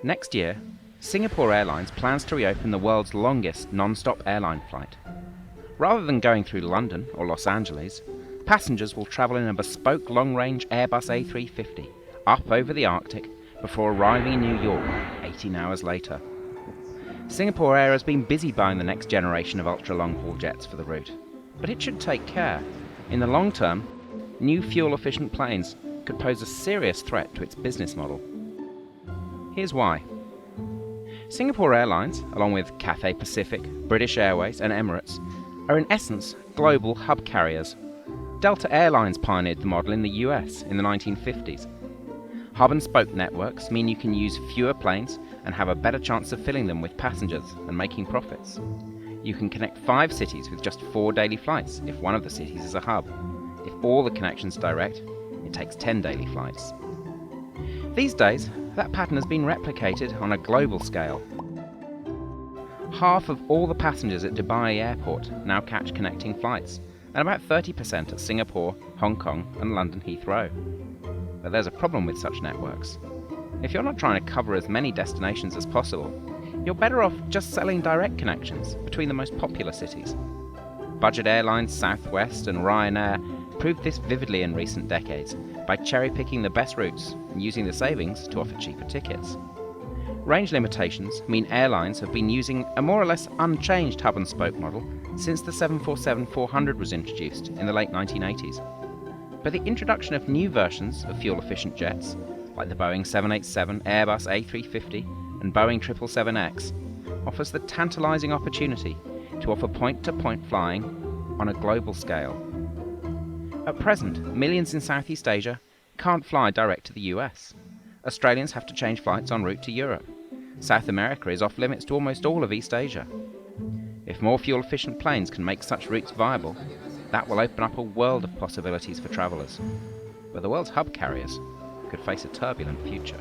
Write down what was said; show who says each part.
Speaker 1: Next year, Singapore Airlines plans to reopen the world's longest non-stop airline flight. Rather than going through London or Los Angeles, passengers will travel in a bespoke long-range Airbus A350 up over the Arctic before arriving in New York 18 hours later. Singapore Air has been busy buying the next generation of ultra-long-haul jets for the route, but it should take care. In the long term, new fuel-efficient planes could pose a serious threat to its business model. Here's why. Singapore Airlines, along with Cathay Pacific, British Airways and Emirates, are in essence global hub carriers. Delta Airlines pioneered the model in the US in the 1950s. Hub and spoke networks mean you can use fewer planes and have a better chance of filling them with passengers and making profits. You can connect 5 cities with just 4 daily flights if one of the cities is a hub. If all the connections direct, it takes 10 daily flights. These days, that pattern has been replicated on a global scale. Half of all the passengers at Dubai Airport now catch connecting flights, and about 30% at Singapore, Hong Kong and London Heathrow. But there's a problem with such networks. If you're not trying to cover as many destinations as possible, you're better off just selling direct connections between the most popular cities. Budget airlines Southwest and Ryanair proved this vividly in recent decades by cherry-picking the best routes and using the savings to offer cheaper tickets. Range limitations mean airlines have been using a more or less unchanged hub-and-spoke model since the 747-400 was introduced in the late 1980s. But the introduction of new versions of fuel-efficient jets, like the Boeing 787, Airbus A350 and Boeing 777X, offers the tantalizing opportunity to offer point-to-point flying on a global scale. At present, millions in Southeast Asia can't fly direct to the US. Australians have to change flights en route to Europe. South America is off limits to almost all of East Asia. If more fuel-efficient planes can make such routes viable, that will open up a world of possibilities for travellers. But the world's hub carriers could face a turbulent future.